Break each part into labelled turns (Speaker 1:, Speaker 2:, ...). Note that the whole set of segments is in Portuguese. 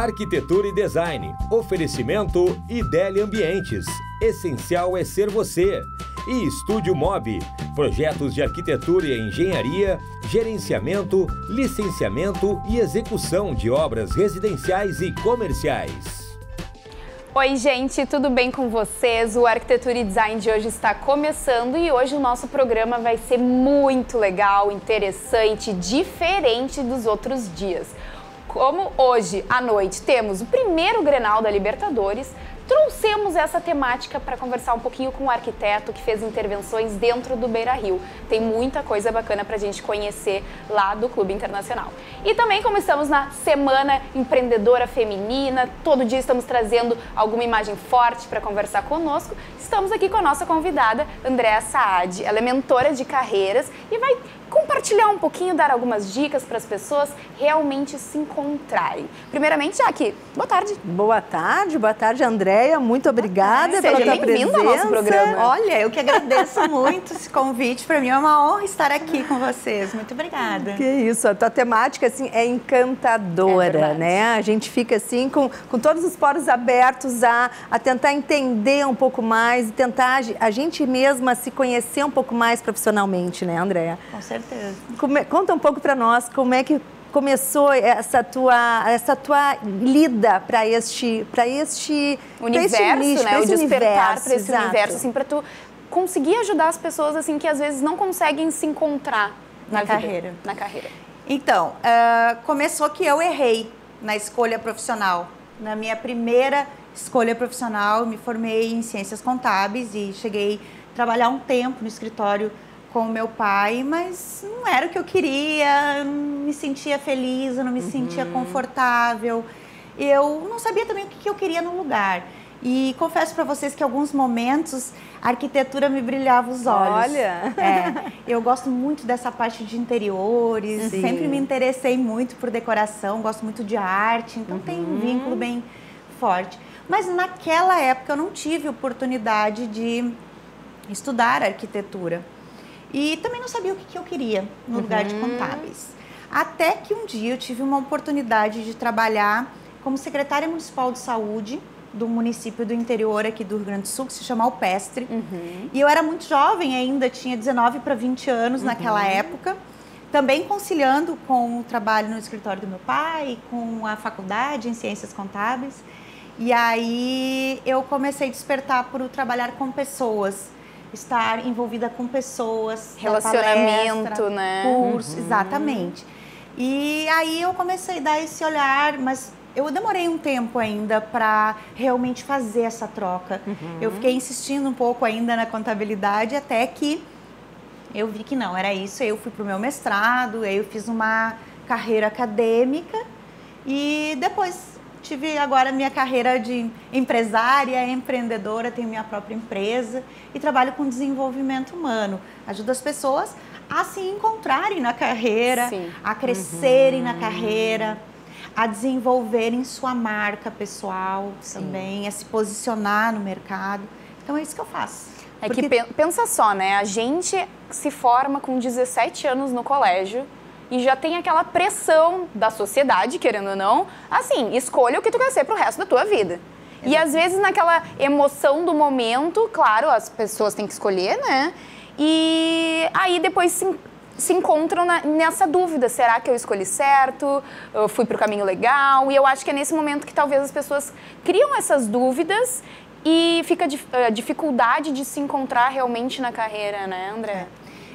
Speaker 1: Arquitetura e Design. Oferecimento Ideli Ambientes. Essencial é ser você. E Estúdio Mob. Projetos de arquitetura e engenharia, gerenciamento, licenciamento e execução de obras residenciais e comerciais.
Speaker 2: Oi gente, tudo bem com vocês? O Arquitetura e Design de hoje está começando e hoje o nosso programa vai ser muito legal, interessante, diferente dos outros dias. Como hoje à noite temos o primeiro Grenal da Libertadores, trouxemos essa temática para conversar um pouquinho com o arquiteto que fez intervenções dentro do Beira-Rio. Tem muita coisa bacana para a gente conhecer lá do Clube Internacional. E também, como estamos na Semana Empreendedora Feminina, todo dia estamos trazendo alguma imagem forte para conversar conosco, estamos aqui com a nossa convidada, Andréa Saad. Ela é mentora de carreiras e vai compartilhar um pouquinho, dar algumas dicas para as pessoas realmente se encontrarem. Primeiramente, Jaque, boa tarde.
Speaker 3: Boa tarde, Andréa. Muito obrigada pela tua presença.
Speaker 2: Seja bem-vinda ao nosso programa.
Speaker 4: Olha, eu que agradeço muito esse convite. Para mim é uma honra estar aqui com vocês. Muito obrigada.
Speaker 3: Que isso, a tua temática assim é encantadora, né? A gente fica assim com todos os poros abertos a tentar entender um pouco mais e tentar a gente mesma se conhecer um pouco mais profissionalmente, né, Andréa?
Speaker 4: Com certeza.
Speaker 3: Conta um pouco para nós como é que começou essa tua lida para este
Speaker 2: universo,
Speaker 3: nicho,
Speaker 2: né? O despertar para esse
Speaker 3: exato.
Speaker 2: universo, assim, para tu conseguir ajudar as pessoas assim que às vezes não conseguem se encontrar na carreira.
Speaker 4: Então, começou que eu errei na escolha profissional. Na minha primeira escolha profissional, eu me formei em Ciências Contábeis e cheguei a trabalhar um tempo no escritório com o meu pai, mas não era o que eu queria, eu não me sentia feliz, eu não me sentia confortável. Eu não sabia também o que eu queria no lugar. E confesso para vocês que em alguns momentos a arquitetura me brilhava os olhos.
Speaker 3: Olha!
Speaker 4: Eu gosto muito dessa parte de interiores, sempre me interessei muito por decoração, gosto muito de arte, então tem um vínculo bem forte. Mas naquela época eu não tive oportunidade de estudar arquitetura. E também não sabia o que eu queria no lugar de contábeis. Até que um dia eu tive uma oportunidade de trabalhar como secretária municipal de saúde do município do interior aqui do Rio Grande do Sul, que se chama Alpestre. E eu era muito jovem ainda, tinha 19 para 20 anos naquela época. Também conciliando com o trabalho no escritório do meu pai, com a faculdade em Ciências Contábeis. E aí eu comecei a despertar por trabalhar com pessoas. Estar envolvida com pessoas,
Speaker 2: relacionamento,
Speaker 4: palestra,
Speaker 2: né?
Speaker 4: Curso, exatamente. E aí eu comecei a dar esse olhar, mas eu demorei um tempo ainda para realmente fazer essa troca. Eu fiquei insistindo um pouco ainda na contabilidade até que eu vi que não, era isso. Aí eu fui para o meu mestrado, aí eu fiz uma carreira acadêmica e depois tive agora minha carreira de empresária, empreendedora, tenho minha própria empresa e trabalho com desenvolvimento humano. Ajudo as pessoas a se encontrarem na carreira, a crescerem na carreira, a desenvolverem sua marca pessoal também, a se posicionar no mercado. Então é isso que eu faço.
Speaker 2: Que pensa só, né? A gente se forma com 17 anos no colégio, e já tem aquela pressão da sociedade, querendo ou não, assim, escolha o que tu quer ser pro resto da tua vida. Exato. E às vezes naquela emoção do momento, claro, as pessoas têm que escolher, né? E aí depois se encontram nessa dúvida, será que eu escolhi certo? Eu fui pro caminho legal? E eu acho que é nesse momento que talvez as pessoas criam essas dúvidas e fica a dificuldade de se encontrar realmente na carreira, né, André?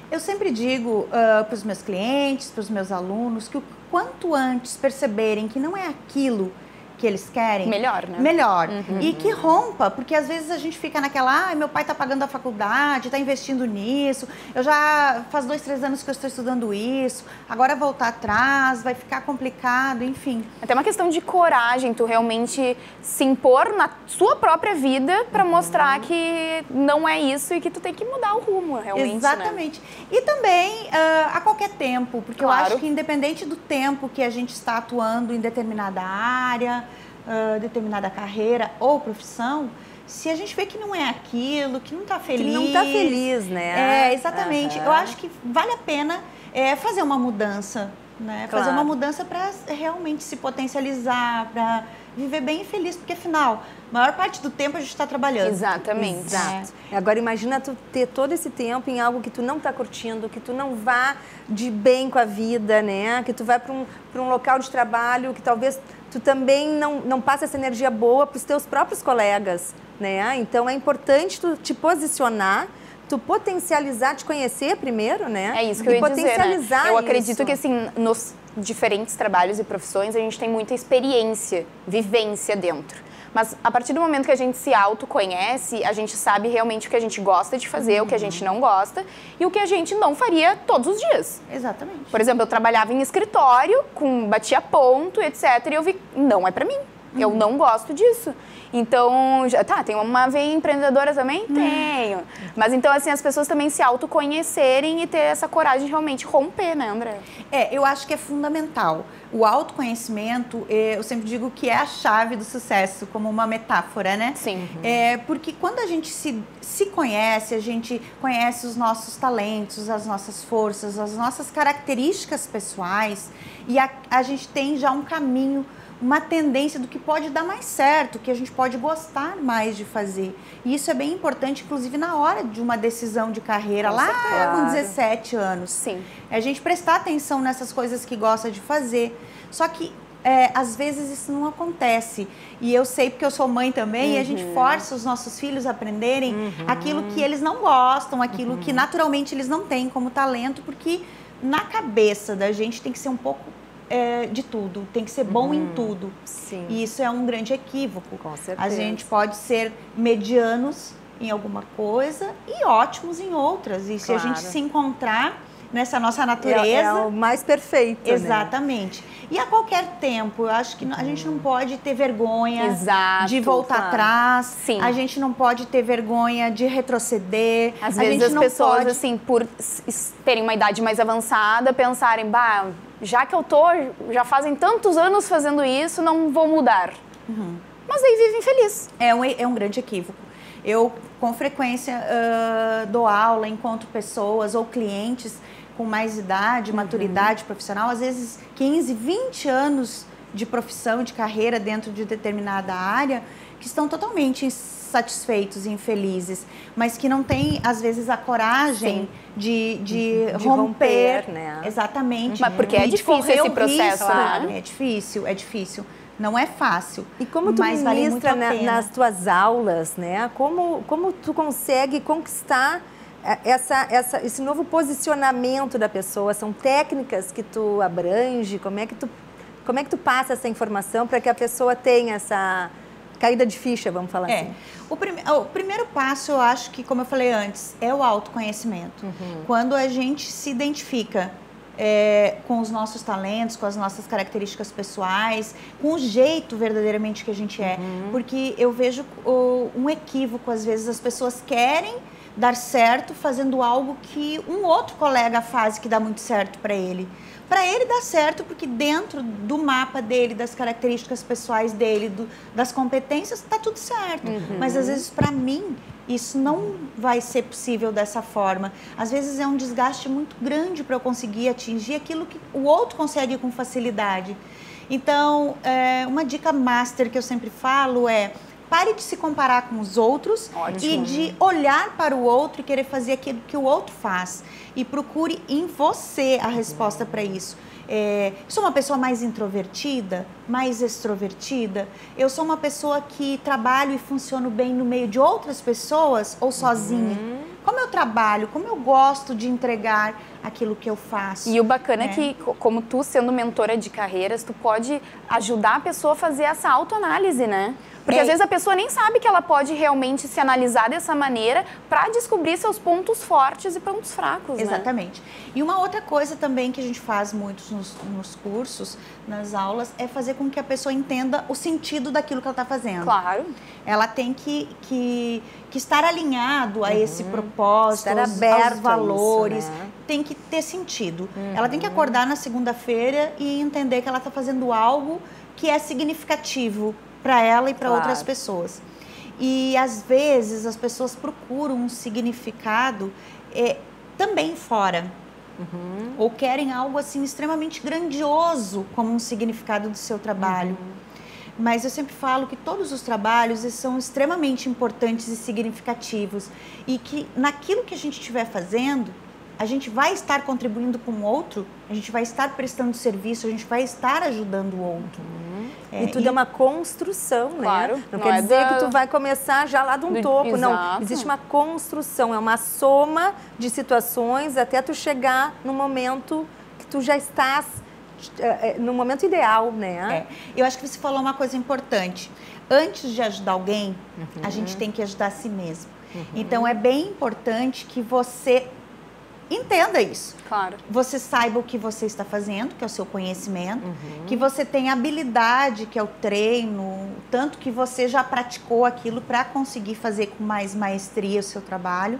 Speaker 4: Eu sempre digo para os meus clientes, para os meus alunos, que o quanto antes perceberem que não é aquilo que eles querem,
Speaker 2: melhor, né?
Speaker 4: Melhor. E que rompa, porque às vezes a gente fica naquela, meu pai está pagando a faculdade, está investindo nisso, eu já faz 2, 3 anos que eu estou estudando isso, agora voltar atrás, vai ficar complicado, enfim.
Speaker 2: Até uma questão de coragem, tu realmente se impor na sua própria vida para mostrar que não é isso e que tu tem que mudar o rumo, realmente.
Speaker 4: Exatamente. Né? E também a qualquer tempo, porque eu acho que independente do tempo que a gente está atuando em determinada área, determinada carreira ou profissão, se a gente vê que não é aquilo, que não está feliz...
Speaker 3: Que não está feliz, né?
Speaker 4: Exatamente. Eu acho que vale a pena fazer uma mudança né?
Speaker 3: Claro.
Speaker 4: Fazer uma mudança para realmente se potencializar, para viver bem e feliz, porque afinal, a maior parte do tempo a gente está trabalhando.
Speaker 2: Exatamente.
Speaker 3: Exato. Agora imagina tu ter todo esse tempo em algo que tu não está curtindo, que tu não vá de bem com a vida, né? Que tu vai para um local de trabalho que talvez tu também não passe essa energia boa para os teus próprios colegas, né? Então é importante tu te posicionar, tu potencializar, te conhecer primeiro, né?
Speaker 2: É isso que eu ia dizer, né? Eu acredito
Speaker 3: isso.
Speaker 2: que, assim, nos diferentes trabalhos e profissões, a gente tem muita experiência, vivência dentro. Mas a partir do momento que a gente se autoconhece, a gente sabe realmente o que a gente gosta de fazer, o que a gente não gosta e o que a gente não faria todos os dias.
Speaker 4: Exatamente.
Speaker 2: Por exemplo, eu trabalhava em escritório, batia ponto, etc. E eu vi, não é pra mim. Eu não gosto disso. Então, tem uma veia empreendedora também? Tenho. Mas então, assim, as pessoas também se autoconhecerem e ter essa coragem de realmente romper, né, André?
Speaker 4: Eu acho que é fundamental. O autoconhecimento, eu sempre digo que é a chave do sucesso, como uma metáfora, né?
Speaker 2: Sim.
Speaker 4: Porque quando a gente se conhece, a gente conhece os nossos talentos, as nossas forças, as nossas características pessoais e a gente tem já um caminho, uma tendência do que pode dar mais certo, que a gente pode gostar mais de fazer. E isso é bem importante, inclusive na hora de uma decisão de carreira, com 17 anos.
Speaker 2: Sim.
Speaker 4: A gente prestar atenção nessas coisas que gosta de fazer. Só que, às vezes, isso não acontece. E eu sei porque eu sou mãe também, e a gente força os nossos filhos a aprenderem aquilo que eles não gostam, aquilo que naturalmente eles não têm como talento, porque na cabeça da gente tem que ser um pouco de tudo, tem que ser bom em tudo.
Speaker 3: Sim.
Speaker 4: E isso é um grande equívoco.
Speaker 3: Com certeza.
Speaker 4: A gente pode ser medianos em alguma coisa e ótimos em outras. E se a gente se encontrar nessa nossa natureza...
Speaker 3: É o mais perfeito,
Speaker 4: exatamente. Né? E a qualquer tempo, eu acho que a gente não pode ter vergonha de voltar atrás.
Speaker 2: Sim.
Speaker 4: A gente não pode ter vergonha de retroceder.
Speaker 2: Às vezes as pessoas, assim, por terem uma idade mais avançada, pensarem, já que eu já fazem tantos anos fazendo isso, não vou mudar. Mas aí vivem felizes.
Speaker 4: É um grande equívoco. Eu, com frequência, dou aula, encontro pessoas ou clientes com mais idade, maturidade profissional, às vezes 15, 20 anos de profissão, de carreira dentro de determinada área, que estão totalmente insatisfeitos e infelizes, mas que não têm, às vezes, a coragem de romper,
Speaker 3: né?
Speaker 4: Exatamente.
Speaker 2: Mas porque é difícil esse processo, né?
Speaker 4: É difícil. Não é fácil.
Speaker 3: E como tu ministra nas tuas aulas, né? Como tu consegue conquistar esse novo posicionamento da pessoa? São técnicas que tu abrange? Como é que tu passa essa informação para que a pessoa tenha essa caída de ficha, vamos falar assim?
Speaker 4: O primeiro passo, eu acho que, como eu falei antes, é o autoconhecimento. Quando a gente se identifica com os nossos talentos, com as nossas características pessoais, com o jeito verdadeiramente que a gente é. Porque eu vejo um equívoco, às vezes as pessoas querem dar certo fazendo algo que um outro colega faz que dá muito certo para ele. Para ele dá certo porque dentro do mapa dele, das características pessoais dele, das competências, está tudo certo. Mas às vezes para mim isso não vai ser possível dessa forma. Às vezes é um desgaste muito grande para eu conseguir atingir aquilo que o outro consegue com facilidade. Então, uma dica master que eu sempre falo é: pare de se comparar com os outros. E de olhar para o outro e querer fazer aquilo que o outro faz. E procure em você a resposta para isso. Sou uma pessoa mais introvertida, mais extrovertida? Eu sou uma pessoa que trabalho e funciono bem no meio de outras pessoas ou sozinha? Como eu trabalho, como eu gosto de entregar aquilo que eu faço.
Speaker 2: E o bacana é que, como tu sendo mentora de carreiras, tu pode ajudar a pessoa a fazer essa autoanálise, né? Porque às vezes a pessoa nem sabe que ela pode realmente se analisar dessa maneira para descobrir seus pontos fortes e pontos fracos,
Speaker 4: Exatamente.
Speaker 2: Né?
Speaker 4: E uma outra coisa também que a gente faz muito nos cursos, nas aulas, é fazer com que a pessoa entenda o sentido daquilo que ela está fazendo.
Speaker 2: Claro.
Speaker 4: Ela tem que estar alinhado a esse propósito,
Speaker 3: estar aberto
Speaker 4: aos valores.
Speaker 3: A isso, né?
Speaker 4: Tem que ter sentido. Ela tem que acordar na segunda-feira e entender que ela está fazendo algo que é significativo para ela e para outras pessoas. E às vezes as pessoas procuram um significado também fora. ou querem algo assim extremamente grandioso como um significado do seu trabalho. Mas eu sempre falo que todos os trabalhos são extremamente importantes e significativos e que naquilo que a gente estiver fazendo, a gente vai estar contribuindo com o outro, a gente vai estar prestando serviço, a gente vai estar ajudando o outro.
Speaker 3: E tudo é uma construção,
Speaker 2: claro,
Speaker 3: né? Não quer dizer que tu vai começar já lá de um topo,
Speaker 2: exato.
Speaker 3: não. Existe uma construção, é uma soma de situações até tu chegar no momento que tu já estás no momento ideal, né?
Speaker 4: Eu acho que você falou uma coisa importante. Antes de ajudar alguém, a gente tem que ajudar a si mesmo. Então, é bem importante que você entenda isso.
Speaker 2: Claro.
Speaker 4: Você saiba o que você está fazendo, que é o seu conhecimento, que você tem habilidade, que é o treino, tanto que você já praticou aquilo para conseguir fazer com mais maestria o seu trabalho,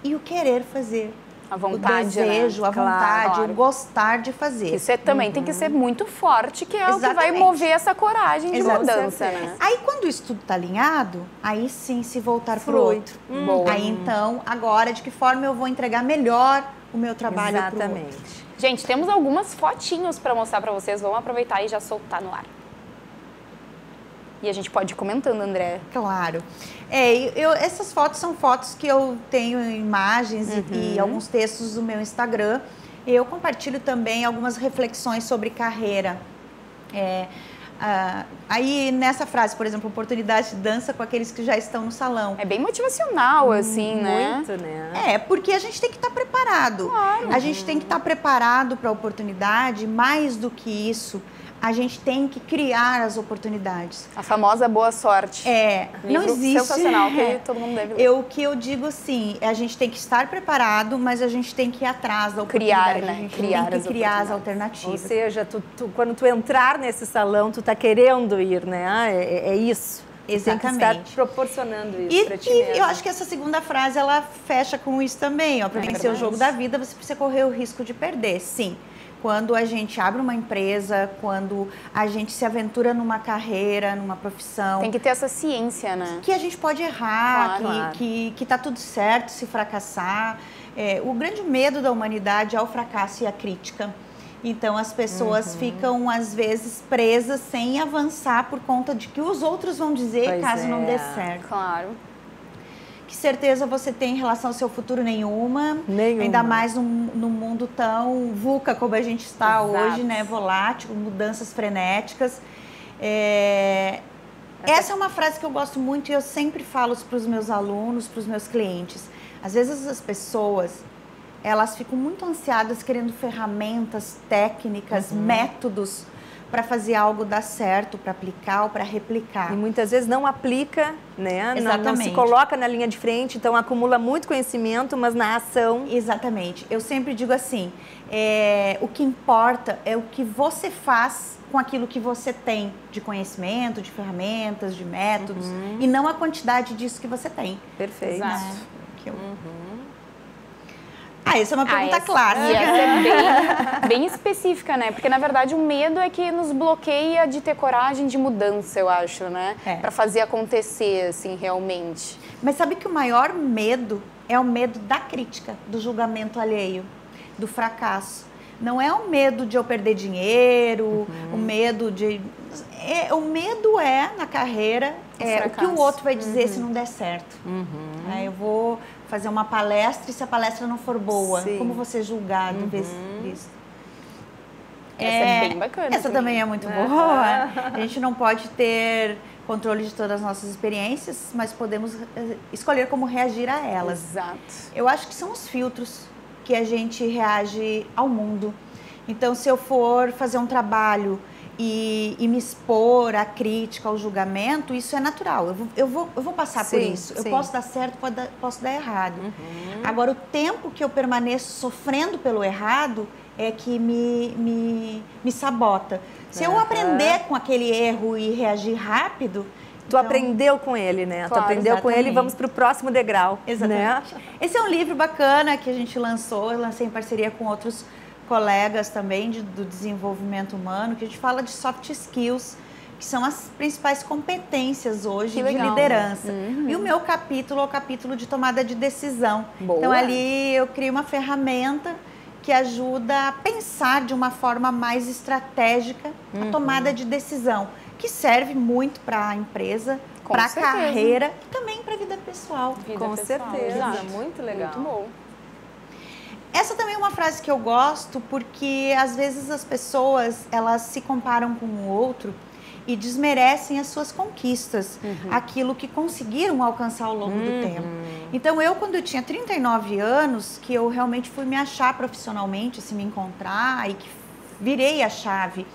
Speaker 4: e o querer fazer.
Speaker 2: A vontade,
Speaker 4: o desejo,
Speaker 2: né?
Speaker 4: a vontade,
Speaker 2: Claro.
Speaker 4: o gostar de fazer.
Speaker 2: Isso também tem que ser muito forte, que é o que vai
Speaker 4: Exatamente.
Speaker 2: mover essa coragem de mudança, né?
Speaker 4: Aí, quando isso tudo está alinhado, aí sim se voltar para o outro.
Speaker 2: Boa.
Speaker 4: Aí, então, agora, de que forma eu vou entregar melhor o meu trabalho para o outro?
Speaker 3: Exatamente.
Speaker 2: Gente, temos algumas fotinhos para mostrar para vocês. Vamos aproveitar e já soltar no ar. E a gente pode ir comentando, André.
Speaker 4: Claro. Essas fotos são fotos que eu tenho imagens e alguns textos do meu Instagram. Eu compartilho também algumas reflexões sobre carreira. Aí, nessa frase, por exemplo, oportunidade de dança com aqueles que já estão no salão.
Speaker 2: É bem motivacional, assim, né?
Speaker 3: Muito, né?
Speaker 4: Porque a gente tem que estar preparado.
Speaker 2: Claro.
Speaker 4: A gente tem que estar preparado para a oportunidade. Mais do que isso, a gente tem que criar as oportunidades.
Speaker 2: A famosa boa sorte.
Speaker 4: Não
Speaker 2: Livro
Speaker 4: existe.
Speaker 2: sensacional, que todo mundo deve ler.
Speaker 4: O que eu digo assim, a gente tem que estar preparado, mas a gente tem que ir atrás da oportunidade.
Speaker 2: Criar, né?
Speaker 4: A gente
Speaker 2: Criar
Speaker 4: tem
Speaker 2: as
Speaker 4: que criar as
Speaker 2: oportunidades.
Speaker 3: Ou
Speaker 4: alternativas.
Speaker 3: seja, quando tu entrar nesse salão, tu tá querendo ir, né? É isso.
Speaker 4: Exatamente.
Speaker 3: Tem que estar proporcionando isso pra ti mesmo.
Speaker 4: Eu acho que essa segunda frase, ela fecha com isso também. Para vencer o jogo da vida, você precisa correr o risco de perder, sim. Quando a gente abre uma empresa, quando a gente se aventura numa carreira, numa profissão...
Speaker 2: Tem que ter essa ciência, né?
Speaker 4: Que a gente pode errar,
Speaker 3: Claro.
Speaker 4: que tá tudo certo se fracassar. O grande medo da humanidade é o fracasso e a crítica. Então, as pessoas ficam, às vezes, presas sem avançar por conta de que os outros vão dizer caso não dê certo.
Speaker 2: Claro.
Speaker 4: Que certeza você tem em relação ao seu futuro? Nenhuma. Ainda mais num mundo tão VUCA como a gente está hoje, né? Volátil, mudanças frenéticas. Essa é uma frase que eu gosto muito e eu sempre falo para os meus alunos, para os meus clientes. Às vezes as pessoas, elas ficam muito ansiadas querendo ferramentas, técnicas, métodos para fazer algo dar certo, para aplicar ou para replicar.
Speaker 3: E muitas vezes não aplica, né?
Speaker 4: Exatamente.
Speaker 3: Não se coloca na linha de frente, então acumula muito conhecimento, mas na ação...
Speaker 4: Exatamente. Eu sempre digo assim, o que importa é o que você faz com aquilo que você tem de conhecimento, de ferramentas, de métodos, e não a quantidade disso que você tem.
Speaker 3: Perfeito.
Speaker 2: Exato.
Speaker 4: Essa é uma pergunta clássica.
Speaker 2: E essa é bem específica, né? Porque, na verdade, o medo é que nos bloqueia de ter coragem de mudança, eu acho, né? Pra fazer acontecer, assim, realmente.
Speaker 4: Mas sabe que o maior medo é o medo da crítica, do julgamento alheio, do fracasso. Não é o medo de eu perder dinheiro, o medo de... o medo na carreira, o que o outro vai dizer se não der certo. Eu vou fazer uma palestra e se a palestra não for boa, como você julgar de vez isso?
Speaker 2: Essa é bem bacana.
Speaker 4: Essa também é muito boa. A gente não pode ter controle de todas as nossas experiências, mas podemos escolher como reagir a elas.
Speaker 2: Exato.
Speaker 4: Eu acho que são os filtros que a gente reage ao mundo. Então, se eu for fazer um trabalho e me expor à crítica, ao julgamento, isso é natural. Eu vou passar por isso. Eu posso dar certo, posso dar errado. Agora, o tempo que eu permaneço sofrendo pelo errado é que me sabota. Se eu aprender com aquele erro e reagir rápido...
Speaker 3: Tu aprendeu com ele, né?
Speaker 4: Claro,
Speaker 3: tu aprendeu com ele e
Speaker 4: exatamente.
Speaker 3: vamos para o próximo degrau.
Speaker 4: Exatamente.
Speaker 3: Né?
Speaker 4: Esse é um livro bacana que a gente lançou, eu lancei em parceria com outros colegas também do desenvolvimento humano, que a gente fala de soft skills, que são as principais competências hoje de liderança. E o meu capítulo é o capítulo de tomada de decisão.
Speaker 2: Boa.
Speaker 4: Então ali eu criei uma ferramenta que ajuda a pensar de uma forma mais estratégica a tomada de decisão, que serve muito para a empresa, para a carreira e também para a vida pessoal.
Speaker 3: Com certeza, muito legal.
Speaker 2: Muito bom.
Speaker 4: Essa também é uma frase que eu gosto, porque às vezes as pessoas, elas se comparam com o outro e desmerecem as suas conquistas, aquilo que conseguiram alcançar ao longo do tempo. Então, quando eu tinha 39 anos, que eu realmente fui me achar profissionalmente, me encontrar e que virei a chave.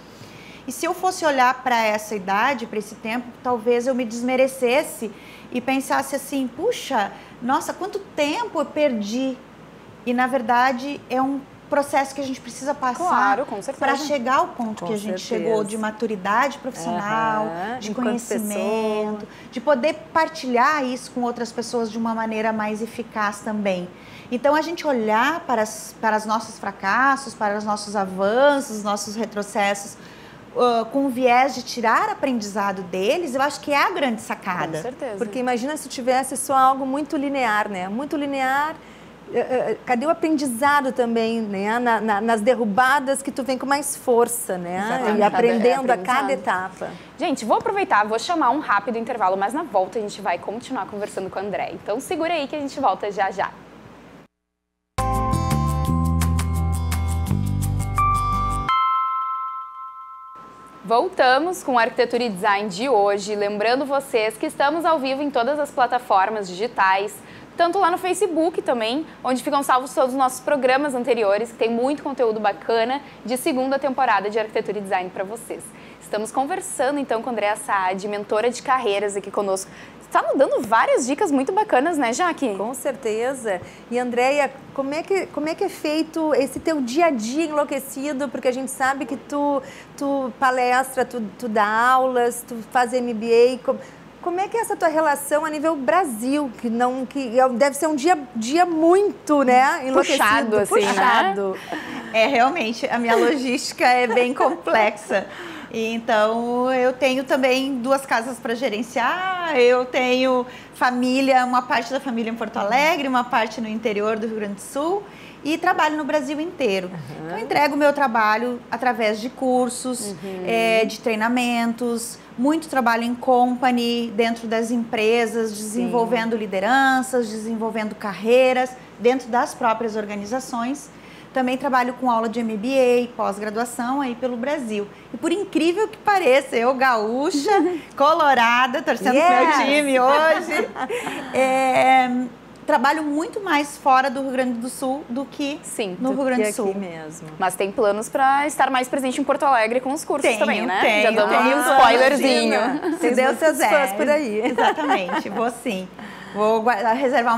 Speaker 4: E se eu fosse olhar para essa idade, para esse tempo, talvez eu me desmerecesse e pensasse assim, puxa, nossa, quanto tempo eu perdi. E, na verdade, é um processo que a gente precisa passar para chegar ao ponto que a gente chegou de maturidade profissional, de conhecimento, de poder partilhar isso com outras pessoas de uma maneira mais eficaz também. Então, a gente olhar para os nossos fracassos, para os nossos avanços, nossos retrocessos, com o viés de tirar aprendizado deles, eu acho que é a grande sacada.
Speaker 2: Com certeza.
Speaker 3: Porque imagina se tivesse só algo muito linear, né? Muito linear. Cadê o aprendizado também, né? Nas derrubadas que tu vem com mais força, né?
Speaker 2: Exatamente.
Speaker 3: E aprendendo a cada etapa.
Speaker 2: Gente, vou aproveitar, vou chamar um rápido intervalo, mas na volta a gente vai continuar conversando com o André. Então segura aí que a gente volta já já. Voltamos com o Arquitetura e Design de hoje, lembrando vocês que estamos ao vivo em todas as plataformas digitais, tanto lá no Facebook também, onde ficam salvos todos os nossos programas anteriores, que tem muito conteúdo bacana de segunda temporada de Arquitetura e Design para vocês. Estamos conversando então com a Andréa Saad, mentora de carreiras aqui conosco. Está nos dando várias dicas muito bacanas, né, Jaque?
Speaker 3: Com certeza. E, Andréia, como é que é feito esse teu dia a dia enlouquecido? Porque a gente sabe que tu palestra, tu dá aulas, tu faz MBA. Como é que é essa tua relação a nível Brasil? Que deve ser um dia muito, né, enlouquecido.
Speaker 2: Puxado, assim,
Speaker 3: puxado.
Speaker 4: Né? Realmente, a minha logística é bem complexa. Então, eu tenho também 2 casas para gerenciar, eu tenho família, uma parte da família em Porto Alegre, uma parte no interior do Rio Grande do Sul e trabalho no Brasil inteiro. Então, eu entrego o meu trabalho através de cursos, de treinamentos, muito trabalho em company, dentro das empresas, desenvolvendo lideranças, desenvolvendo carreiras dentro das próprias organizações. Também trabalho com aula de MBA, pós-graduação aí pelo Brasil. E por incrível que pareça, eu gaúcha, colorada, torcendo pro meu time hoje, trabalho muito mais fora do Rio Grande do Sul do que no Rio Grande do Sul.
Speaker 3: Aqui mesmo.
Speaker 2: Mas tem planos para estar mais presente em Porto Alegre com os cursos também, né?
Speaker 4: Tenho,
Speaker 2: já damos um spoilerzinho.
Speaker 3: Se Deus quiser por aí.
Speaker 4: Exatamente, vou sim. Vou reservar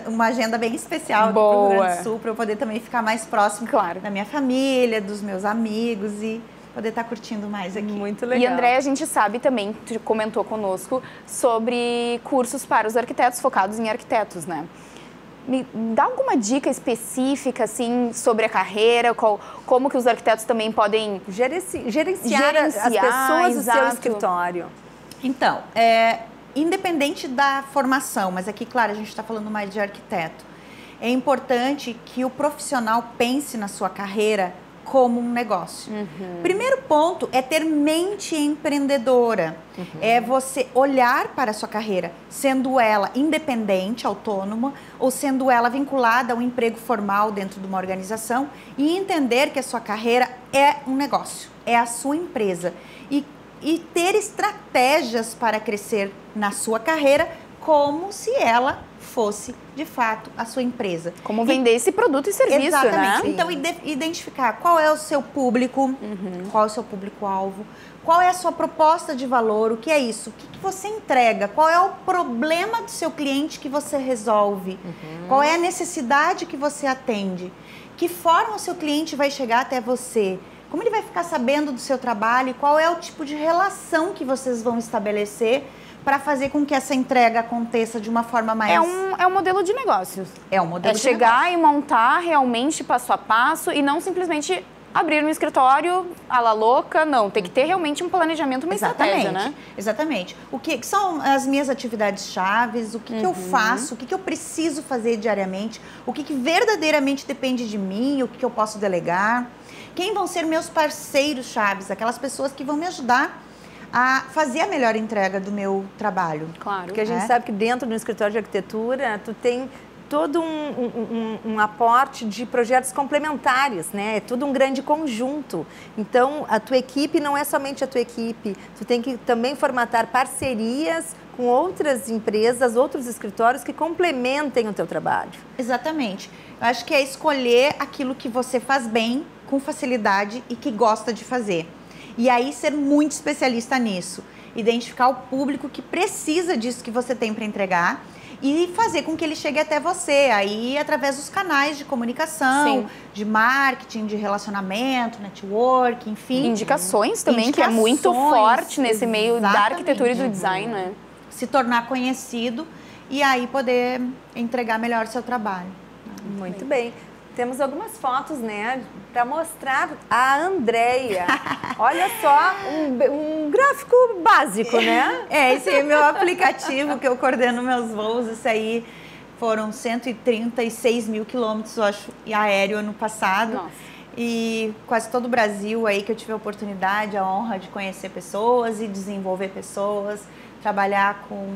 Speaker 4: uma agenda bem especial para o Rio Grande do Sul, para eu poder também ficar mais próximo da minha família, dos meus amigos e poder estar curtindo mais aqui.
Speaker 3: Muito legal.
Speaker 2: E, André, a gente sabe também, tu comentou conosco, sobre cursos para os arquitetos, focados em arquitetos, né? Me dá alguma dica específica, assim, sobre a carreira, como que os arquitetos também podem
Speaker 3: gerenciar as pessoas do seu escritório?
Speaker 4: Então, independente da formação, mas aqui, claro, a gente está falando mais de arquiteto, é importante que o profissional pense na sua carreira como um negócio. Primeiro ponto é ter mente empreendedora. É você olhar para a sua carreira, sendo ela independente, autônoma, ou sendo ela vinculada a um emprego formal dentro de uma organização e entender que a sua carreira é um negócio, é a sua empresa. E ter estratégias para crescer na sua carreira como se ela fosse, de fato, a sua empresa.
Speaker 2: Como vender esse produto e serviço,
Speaker 4: exatamente,
Speaker 2: né?
Speaker 4: Então, identificar qual é o seu público, qual é o seu público-alvo, qual é a sua proposta de valor, o que é isso, o que você entrega, qual é o problema do seu cliente que você resolve, qual é a necessidade que você atende, que forma o seu cliente vai chegar até você, como ele vai ficar sabendo do seu trabalho e qual é o tipo de relação que vocês vão estabelecer para fazer com que essa entrega aconteça de uma forma mais...
Speaker 2: É um modelo de negócios.
Speaker 4: É um modelo de
Speaker 2: chegar
Speaker 4: negócio.
Speaker 2: e montar realmente passo a passo e não simplesmente abrir um escritório à la louca, não. Tem que ter realmente um planejamento, uma estratégia, né?
Speaker 4: Exatamente. O que são as minhas atividades chaves, o que eu faço, o que eu preciso fazer diariamente, o que verdadeiramente depende de mim, o que eu posso delegar. Quem vão ser meus parceiros chaves, aquelas pessoas que vão me ajudar a fazer a melhor entrega do meu trabalho.
Speaker 2: Claro.
Speaker 3: Porque a gente sabe que dentro do escritório de arquitetura, tu tem todo um aporte de projetos complementares, né? É tudo um grande conjunto. Então, a tua equipe não é somente a tua equipe. Tu tem que também formatar parcerias com outras empresas, outros escritórios que complementem o teu trabalho.
Speaker 4: Exatamente. Eu acho que é escolher aquilo que você faz bem, com facilidade e que gosta de fazer. E aí ser muito especialista nisso. Identificar o público que precisa disso que você tem para entregar e fazer com que ele chegue até você, aí através dos canais de comunicação, de marketing, de relacionamento, network, enfim.
Speaker 2: Indicações também, que é muito forte nesse meio da arquitetura e do design, né?
Speaker 4: Se tornar conhecido e aí poder entregar melhor o seu trabalho.
Speaker 3: Muito bem. Temos algumas fotos, né, para mostrar a Andréia. Olha só, um gráfico básico, né?
Speaker 4: Esse é meu aplicativo que eu coordeno meus voos. Isso aí foram 136 mil quilômetros, eu acho, aéreo ano passado.
Speaker 2: Nossa.
Speaker 4: E quase todo o Brasil aí que eu tive a oportunidade, a honra de conhecer pessoas e desenvolver pessoas, trabalhar com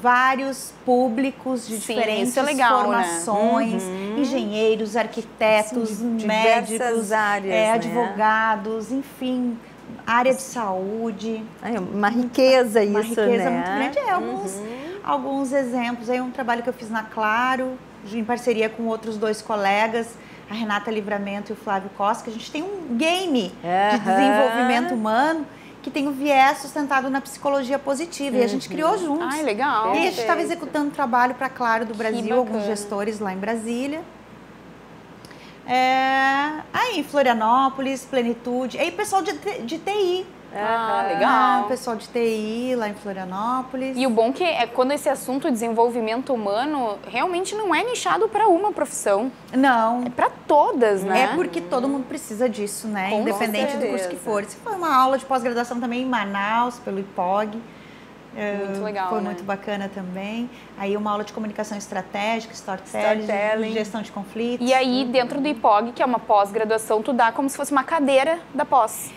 Speaker 4: vários públicos de diferentes formações, né? Engenheiros, arquitetos, médicos,
Speaker 3: áreas,
Speaker 4: advogados, enfim, área de saúde.
Speaker 3: Uma riqueza isso,
Speaker 4: uma riqueza
Speaker 3: né?
Speaker 4: muito grande. Alguns exemplos. Aí um trabalho que eu fiz na Claro, em parceria com outros 2 colegas, a Renata Livramento e o Flávio Costa, que a gente tem um game de desenvolvimento humano que tem o viés sustentado na psicologia positiva. E a gente criou juntos.
Speaker 2: Ai, legal.
Speaker 4: E a gente estava executando trabalho para Claro do Brasil, alguns gestores lá em Brasília. Aí em Florianópolis, Plenitude. Aí pessoal de TI.
Speaker 2: Legal.
Speaker 4: Pessoal de TI lá em Florianópolis.
Speaker 2: E o bom que é quando esse assunto desenvolvimento humano realmente não é nichado para uma profissão.
Speaker 4: Não.
Speaker 2: É para todas, né?
Speaker 4: É porque todo mundo precisa disso, né? Independente do curso que for. Se foi uma aula de pós-graduação também em Manaus, pelo IPOG.
Speaker 2: Muito legal,
Speaker 4: Foi
Speaker 2: né?
Speaker 4: muito bacana também. Aí uma aula de comunicação estratégica, storytelling, gestão de conflitos.
Speaker 2: E aí dentro do IPOG, que é uma pós-graduação, tu dá como se fosse uma cadeira da pós.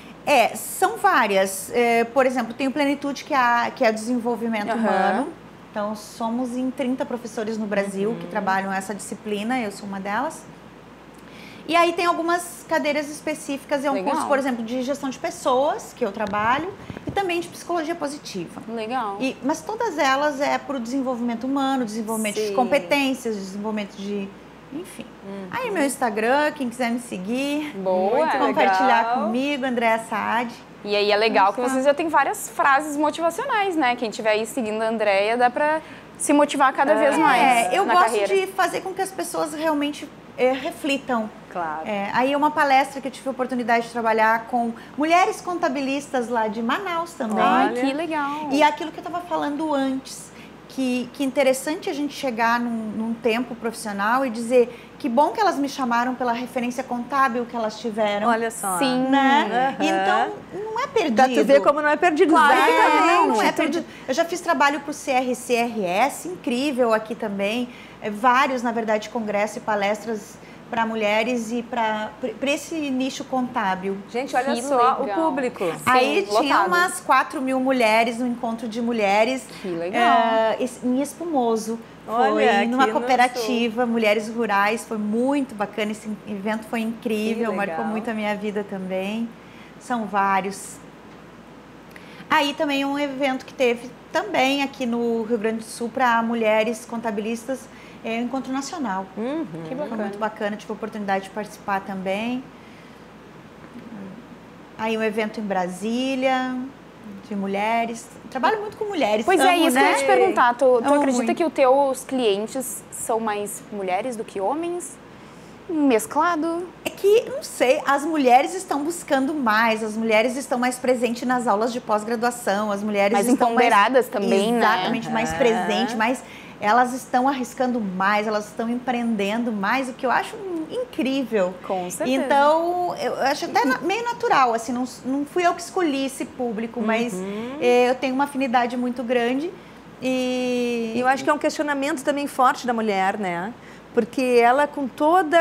Speaker 4: São várias. Por exemplo, tem o Plenitude, que é desenvolvimento humano. Então, somos em 30 professores no Brasil que trabalham essa disciplina, eu sou uma delas. E aí tem algumas cadeiras específicas, um curso, por exemplo, de gestão de pessoas, que eu trabalho, e também de psicologia positiva.
Speaker 2: Legal.
Speaker 4: Mas todas elas é para o desenvolvimento humano, desenvolvimento de competências, desenvolvimento de... Enfim. Aí meu Instagram, quem quiser me seguir, compartilhar comigo, Andréa Saad.
Speaker 2: E aí é legal que vocês já têm várias frases motivacionais, né? Quem estiver aí seguindo a Andréia, dá pra se motivar cada vez mais.
Speaker 4: Eu
Speaker 2: na
Speaker 4: gosto
Speaker 2: carreira.
Speaker 4: de fazer com que as pessoas realmente reflitam.
Speaker 3: Claro.
Speaker 4: Aí uma palestra que eu tive a oportunidade de trabalhar com mulheres contabilistas lá de Manaus também.
Speaker 2: Ai, que legal.
Speaker 4: E aquilo que eu estava falando antes. Que interessante a gente chegar num tempo profissional e dizer que bom que elas me chamaram pela referência contábil que elas tiveram.
Speaker 3: Olha só.
Speaker 2: Sim.
Speaker 4: Né? Então, não é perdido.
Speaker 3: Pra tu ver como não é perdido.
Speaker 4: Claro,
Speaker 3: Exatamente.
Speaker 4: não é perdido. Eu já fiz trabalho para o CRCRS, incrível aqui também. Vários, na verdade, congressos e palestras para mulheres e para esse nicho contábil.
Speaker 3: Gente, olha
Speaker 2: Que
Speaker 3: só
Speaker 2: legal.
Speaker 3: o público.
Speaker 4: Aí
Speaker 2: Sim,
Speaker 4: tinha
Speaker 2: lotado.
Speaker 4: umas 4 mil mulheres no encontro de mulheres.
Speaker 2: Que legal.
Speaker 4: Em Espumoso.
Speaker 3: Olha,
Speaker 4: Foi numa
Speaker 3: aqui no
Speaker 4: cooperativa, Mulheres Rurais. Foi muito bacana. Esse evento foi incrível,
Speaker 3: Que legal.
Speaker 4: marcou muito a minha vida também. São vários. Aí também um evento que teve também aqui no Rio Grande do Sul para mulheres contabilistas, o Encontro Nacional.
Speaker 2: Que
Speaker 4: Foi
Speaker 2: bacana.
Speaker 4: muito bacana, tive a oportunidade de participar também. Aí um evento em Brasília, de mulheres. Trabalho muito com mulheres.
Speaker 2: Pois é, isso que eu ia te perguntar. Tu
Speaker 4: Amo
Speaker 2: acredita
Speaker 4: muito.
Speaker 2: que os teus clientes são mais mulheres do que homens? Mesclado?
Speaker 4: É que, não sei, as mulheres estão buscando mais, as mulheres estão mais presentes nas aulas de pós-graduação, as mulheres
Speaker 2: Mais
Speaker 4: estão
Speaker 2: empoderadas também, né?
Speaker 4: exatamente, mais presentes, mais elas estão arriscando mais, elas estão empreendendo mais, o que eu acho incrível.
Speaker 2: Com certeza.
Speaker 4: Então, eu acho até meio natural, assim, não fui eu que escolhi esse público, mas eu tenho uma afinidade muito grande. E
Speaker 3: eu acho que é um questionamento também forte da mulher, né? Porque ela, com toda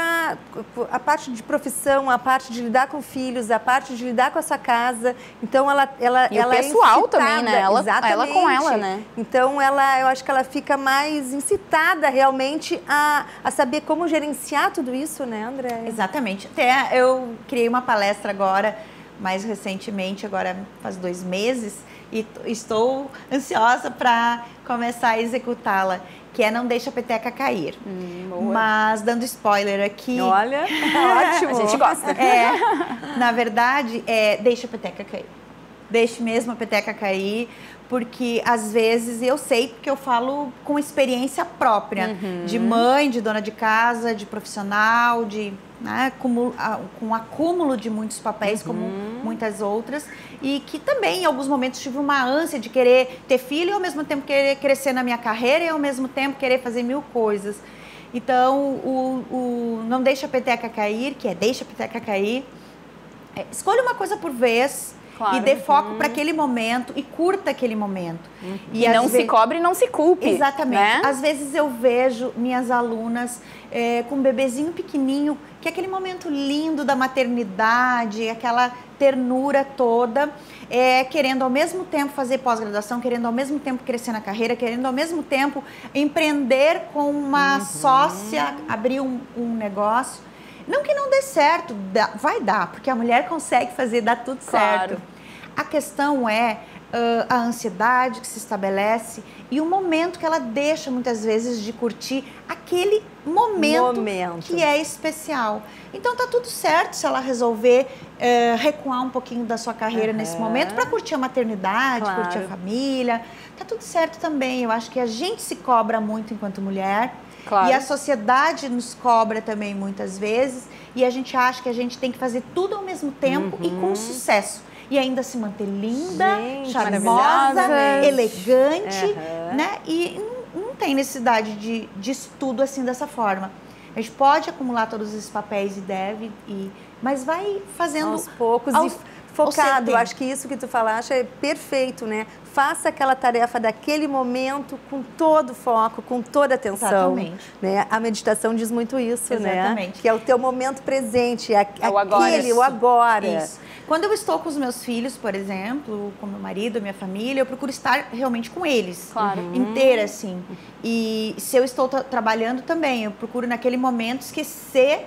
Speaker 3: a parte de profissão, a parte de lidar com filhos, a parte de lidar com a sua casa, então ela
Speaker 2: e o pessoal também, né? Ela com ela, né?
Speaker 3: Então eu acho que ela fica mais incitada realmente a saber como gerenciar tudo isso, né, André?
Speaker 4: Exatamente. Até eu criei uma palestra agora, mais recentemente, agora faz 2 meses, e estou ansiosa para começar a executá-la, que é Não Deixa a Peteca Cair. Mas, dando spoiler aqui...
Speaker 3: Olha, ótimo.
Speaker 2: A gente gosta.
Speaker 4: Na verdade, deixa a peteca cair. Deixe mesmo a peteca cair, porque às vezes eu sei, porque eu falo com experiência própria, de mãe, de dona de casa, de profissional, de... Né, com acúmulo de muitos papéis, como muitas outras, e que também em alguns momentos tive uma ânsia de querer ter filho e ao mesmo tempo querer crescer na minha carreira e ao mesmo tempo querer fazer 1000 coisas. Então, o Não Deixa a Peteca Cair, que é Deixa a Peteca Cair, escolha uma coisa por vez. Claro. E dê foco para aquele momento e curta aquele momento.
Speaker 2: E não se cobre e não se culpe.
Speaker 4: Exatamente.
Speaker 2: Né?
Speaker 4: Às vezes eu vejo minhas alunas com um bebezinho pequenininho, que é aquele momento lindo da maternidade, aquela ternura toda, querendo ao mesmo tempo fazer pós-graduação, querendo ao mesmo tempo crescer na carreira, querendo ao mesmo tempo empreender com uma sócia, abrir um negócio. Não que não dê certo, vai dar, porque a mulher consegue fazer, dá tudo certo. A questão é a ansiedade que se estabelece e o momento que ela deixa, muitas vezes, de curtir aquele momento que é especial. Então, tá tudo certo se ela resolver recuar um pouquinho da sua carreira nesse momento para curtir a maternidade, curtir a família. Tá tudo certo também. Eu acho que a gente se cobra muito enquanto mulher. Claro. E a sociedade nos cobra também muitas vezes e a gente acha que a gente tem que fazer tudo ao mesmo tempo e com sucesso. E ainda se manter linda, charmosa, elegante, né? E não tem necessidade disso tudo assim dessa forma. A gente pode acumular todos esses papéis e deve, mas vai fazendo
Speaker 3: aos poucos e focado. Acho que isso que tu falaste é perfeito, né? Faça aquela tarefa daquele momento com todo foco, com toda atenção.
Speaker 4: Exatamente.
Speaker 3: Né? A meditação diz muito isso,
Speaker 4: Exatamente.
Speaker 3: Né? Que é o teu momento presente,
Speaker 2: o agora.
Speaker 3: O agora.
Speaker 4: Isso. Quando eu estou com os meus filhos, por exemplo, com meu marido, minha família, eu procuro estar realmente com eles.
Speaker 2: Claro.
Speaker 4: Inteira, assim. E se eu estou trabalhando também, eu procuro naquele momento esquecer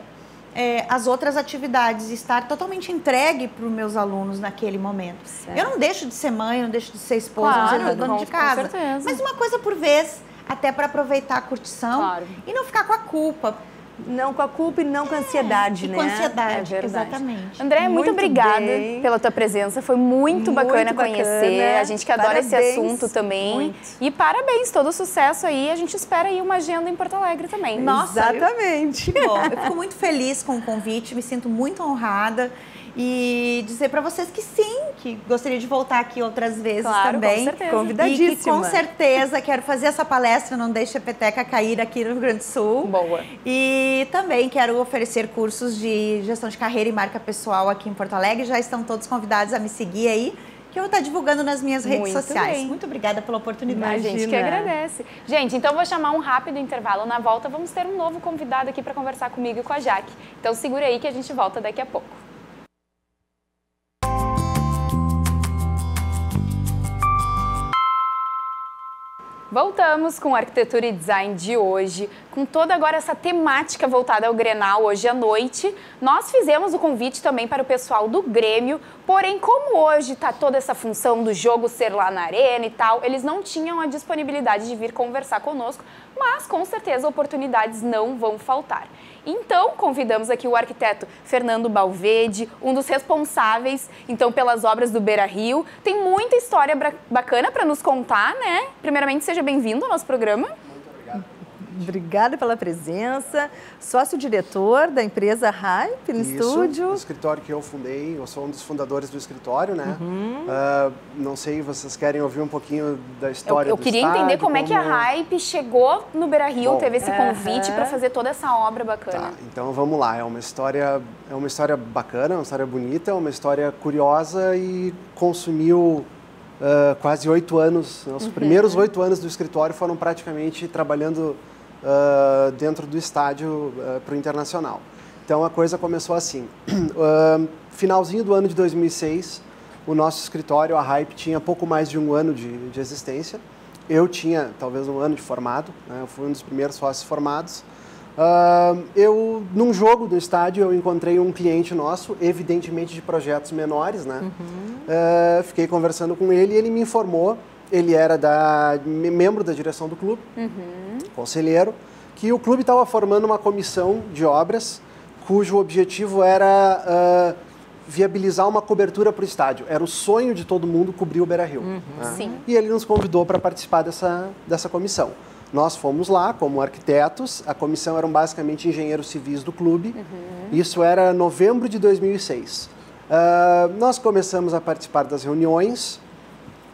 Speaker 4: as outras atividades, estar totalmente entregue para os meus alunos naquele momento. Certo. Eu não deixo de ser mãe, não deixo de ser esposa, dona de casa.
Speaker 2: Com certeza.
Speaker 4: Mas uma coisa por vez, até para aproveitar a curtição e não ficar com a culpa.
Speaker 3: Não com a culpa e não com a ansiedade, né?
Speaker 4: Com ansiedade, exatamente.
Speaker 2: André, muito obrigada pela tua presença. Foi muito bacana conhecer. A gente que adora esse assunto também. Muito. E parabéns, todo sucesso aí. A gente espera aí uma agenda em Porto Alegre também.
Speaker 4: Nossa,
Speaker 3: exatamente.
Speaker 4: Bom, eu fico muito feliz com o convite, me sinto muito honrada. E dizer para vocês que sim, que gostaria de voltar aqui outras vezes também.
Speaker 2: Com certeza.
Speaker 3: Convidadíssima.
Speaker 4: E que com certeza quero fazer essa palestra Não Deixa a Peteca Cair aqui no Rio Grande do Sul.
Speaker 2: Boa.
Speaker 4: E também quero oferecer cursos de gestão de carreira e marca pessoal aqui em Porto Alegre. Já estão todos convidados a me seguir aí, que eu vou estar divulgando nas minhas redes sociais.
Speaker 2: Bem.
Speaker 4: Muito obrigada pela oportunidade.
Speaker 2: A gente que agradece. Gente, então vou chamar um rápido intervalo. Na volta vamos ter um novo convidado aqui para conversar comigo e com a Jaque. Então segura aí que a gente volta daqui a pouco. Voltamos com a Arquitetura e Design de hoje, com toda agora essa temática voltada ao Grenal hoje à noite. Nós fizemos o convite também para o pessoal do Grêmio, porém como hoje está toda essa função do jogo ser lá na arena e tal, eles não tinham a disponibilidade de vir conversar conosco, mas com certeza oportunidades não vão faltar. Então, convidamos aqui o arquiteto Fernando Balvede, um dos responsáveis, então, pelas obras do Beira-Rio. Tem muita história bacana para nos contar, né? Primeiramente, seja bem-vindo ao nosso programa.
Speaker 5: Muito obrigado.
Speaker 3: Obrigada pela presença. Sócio-diretor da empresa Hype no estúdio.
Speaker 5: O escritório que eu fundei, eu sou um dos fundadores do escritório, né? Não sei, vocês querem ouvir um pouquinho da história do
Speaker 2: queria
Speaker 5: estádio,
Speaker 2: entender como é que a Hype chegou no Beira-Rio, teve esse convite para fazer toda essa obra bacana.
Speaker 5: Tá, então vamos lá, é uma história bacana, uma história bonita, uma história curiosa e consumiu quase 8 anos. Os primeiros 8 anos do escritório foram praticamente trabalhando dentro do estádio para o Internacional. Então a coisa começou assim. Finalzinho do ano de 2006, o nosso escritório, a Hype, tinha pouco mais de 1 ano de existência. Eu tinha talvez 1 ano de formado, né? Eu fui um dos primeiros sócios formados. Num jogo do estádio, eu encontrei um cliente nosso, evidentemente de projetos menores, né? Fiquei conversando com ele e ele me informou, ele era membro da direção do clube, conselheiro, que o clube estava formando uma comissão de obras cujo objetivo era viabilizar uma cobertura para o estádio. Era o sonho de todo mundo cobrir o Beira-Rio. Né? E ele nos convidou para participar dessa comissão. Nós fomos lá como arquitetos, a comissão eram basicamente engenheiros civis do clube, isso era novembro de 2006. Nós começamos a participar das reuniões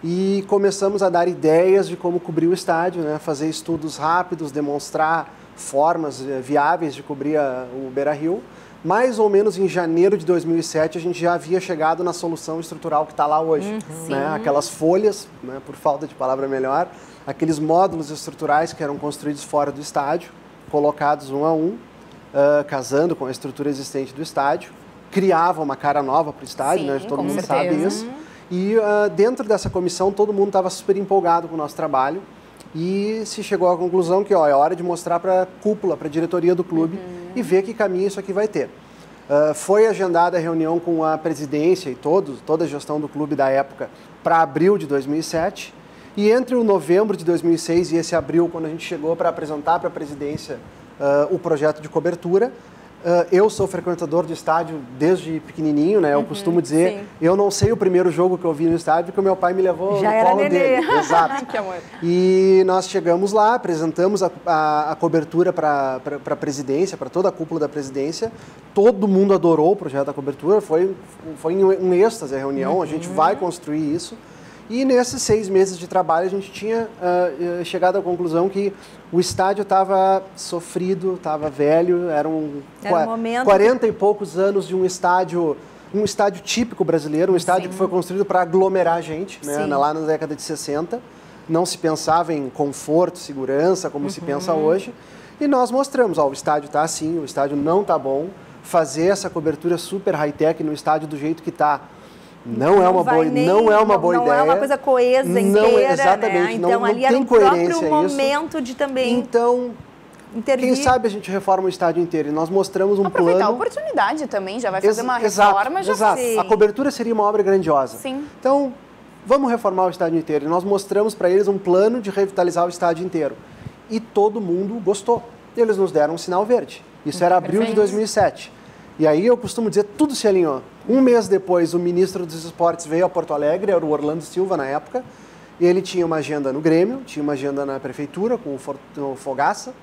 Speaker 5: e começamos a dar ideias de como cobrir o estádio, né? Fazer estudos rápidos, demonstrar formas viáveis de cobrir o Beira-Rio. Mais ou menos em janeiro de 2007, a gente já havia chegado na solução estrutural que está lá hoje. Né? Aquelas folhas, né, por falta de palavra melhor, aqueles módulos estruturais que eram construídos fora do estádio, colocados um a um, casando com a estrutura existente do estádio, criava uma cara nova para o estádio, né? Todo mundo sabe isso. E dentro dessa comissão, todo mundo estava super empolgado com o nosso trabalho e se chegou à conclusão que é hora de mostrar para a cúpula, para a diretoria do clube e ver que caminho isso aqui vai ter. Foi agendada a reunião com a presidência e toda a gestão do clube da época para abril de 2007. E entre o novembro de 2006 e esse abril, quando a gente chegou para apresentar para a presidência o projeto de cobertura, eu sou frequentador do estádio desde pequenininho, né? Eu costumo dizer, eu não sei o primeiro jogo que eu vi no estádio, porque o meu pai me levou no colo dele. Exato.
Speaker 2: Que amor.
Speaker 5: E nós chegamos lá, apresentamos a cobertura para a presidência, para toda a cúpula da presidência. Todo mundo adorou o projeto da cobertura, foi um êxtase a reunião, a gente vai construir isso. E nesses 6 meses de trabalho a gente tinha chegado à conclusão que o estádio estava sofrido, estava velho, eram 40 e poucos anos de um estádio típico brasileiro, um estádio que foi construído para aglomerar gente, né, lá na década de 60. Não se pensava em conforto, segurança, como se pensa hoje. E nós mostramos, o estádio está assim, o estádio não está bom. Fazer essa cobertura super high-tech no estádio do jeito que está, não é uma boa ideia. Não é uma coisa coesa inteira,
Speaker 3: exatamente, né? Então ali era um próprio momento de também intervir.
Speaker 5: Quem sabe a gente reforma o estádio inteiro e nós mostramos um plano.
Speaker 2: Aproveitar a oportunidade também, já vai fazer uma reforma.
Speaker 5: Exato. A cobertura seria uma obra grandiosa.
Speaker 2: Sim.
Speaker 5: Então, vamos reformar o estádio inteiro. E nós mostramos para eles um plano de revitalizar o estádio inteiro. E todo mundo gostou. Eles nos deram um sinal verde. Isso era abril de 2007. E aí eu costumo dizer, tudo se alinhou. Um mês depois, o ministro dos esportes veio a Porto Alegre, era o Orlando Silva na época, e ele tinha uma agenda no Grêmio, tinha uma agenda na prefeitura com o Fogaça,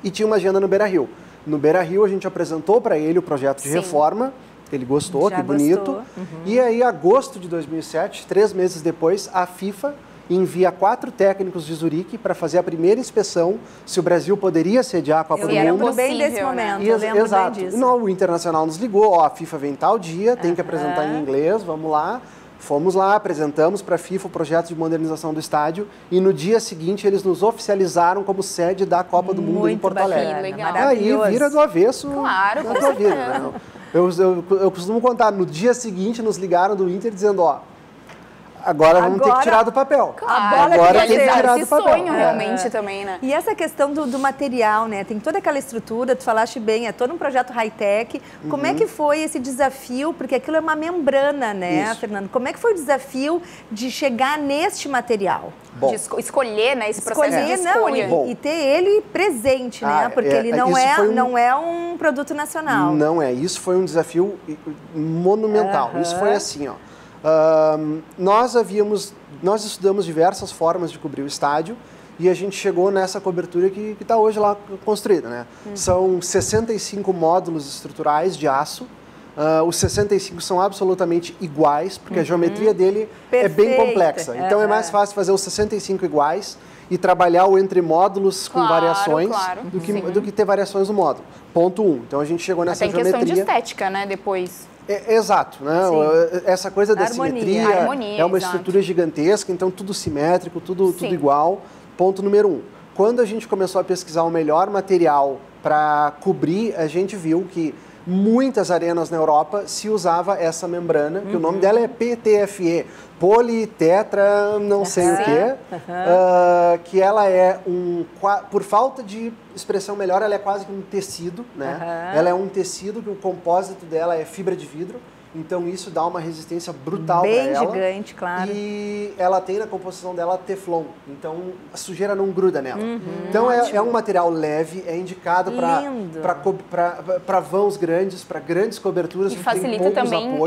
Speaker 5: e tinha uma agenda no Beira-Rio. No Beira-Rio a gente apresentou para ele o projeto de reforma, ele gostou, que bonito. E aí, em agosto de 2007, 3 meses depois, a FIFA envia 4 técnicos de Zurique para fazer a primeira inspeção se o Brasil poderia sediar a Copa do Mundo.
Speaker 3: Bem desse momento,
Speaker 5: exato. Bem disso. O Internacional nos ligou, a FIFA vem tal dia, tem que apresentar em inglês, vamos lá. Fomos lá, apresentamos para a FIFA o projeto de modernização do estádio e no dia seguinte eles nos oficializaram como sede da Copa do Mundo em Porto Alegre.
Speaker 2: Legal.
Speaker 5: Aí vira do avesso.
Speaker 2: Claro,
Speaker 5: na tua vida, né? Eu costumo contar, no dia seguinte nos ligaram do Inter dizendo, agora vamos ter que tirar do papel.
Speaker 2: Claro,
Speaker 5: agora tem que tirar do papel.
Speaker 2: Sonho realmente também, né?
Speaker 3: E essa questão do material, né? Tem toda aquela estrutura, tu falaste bem, é todo um projeto high-tech. Como é que foi esse desafio? Porque aquilo é uma membrana, né, Fernando? Como é que foi o desafio de chegar neste material?
Speaker 2: Bom, de escolher, né? Esse processo de escolha.
Speaker 3: E ter ele presente, né? Porque ele não é um produto nacional.
Speaker 5: Não é. Isso foi um desafio monumental. Isso foi assim, Nós estudamos diversas formas de cobrir o estádio e a gente chegou nessa cobertura que está hoje lá construída, né? São 65 módulos estruturais de aço. Os 65 são absolutamente iguais, porque a geometria dele é bem complexa. Então é mais fácil fazer os 65 iguais e trabalhar o entre módulos com variações do que ter variações no módulo. Ponto 1. Então a gente chegou nessa geometria.
Speaker 2: Tem questão de estética, né, depois.
Speaker 5: Exato, né? Essa coisa da simetria é uma estrutura gigantesca, então tudo simétrico, tudo igual. Ponto número 1. Quando a gente começou a pesquisar o melhor material para cobrir, a gente viu que muitas arenas na Europa se usava essa membrana, que o nome dela é PTFE, politetra não sei o quê, que ela é por falta de expressão melhor, ela é quase que um tecido, né? Ela é um tecido que o compósito dela é fibra de vidro, então isso dá uma resistência brutal para ela.
Speaker 3: Bem gigante, claro.
Speaker 5: E ela tem na composição dela teflon, então a sujeira não gruda nela. Então é um material leve, é indicado para vãos grandes, para grandes coberturas.
Speaker 2: E facilita também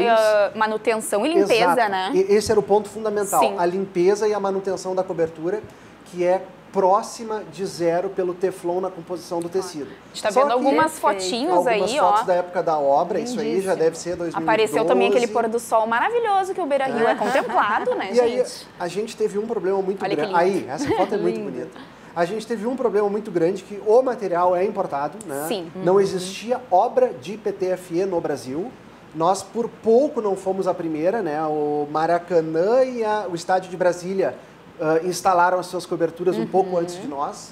Speaker 2: manutenção e limpeza, né?
Speaker 5: E esse era o ponto fundamental,
Speaker 2: Sim.
Speaker 5: a limpeza e a manutenção da cobertura, que é próxima de zero pelo teflon na composição do tecido.
Speaker 2: A gente está vendo algumas fotinhos aí,
Speaker 5: algumas fotos da época da obra, isso aí já deve ser 2012.
Speaker 2: Apareceu também aquele pôr do sol maravilhoso que o Beira-Rio é contemplado, né, gente?
Speaker 5: Aí, a gente teve um problema muito grande. Aí, essa foto é muito bonita. A gente teve um problema muito grande, que o material é importado, né?
Speaker 2: Sim.
Speaker 5: Não existia obra de PTFE no Brasil. Nós, por pouco, não fomos a primeira, né? O Maracanã e o Estádio de Brasília instalaram as suas coberturas um pouco antes de nós,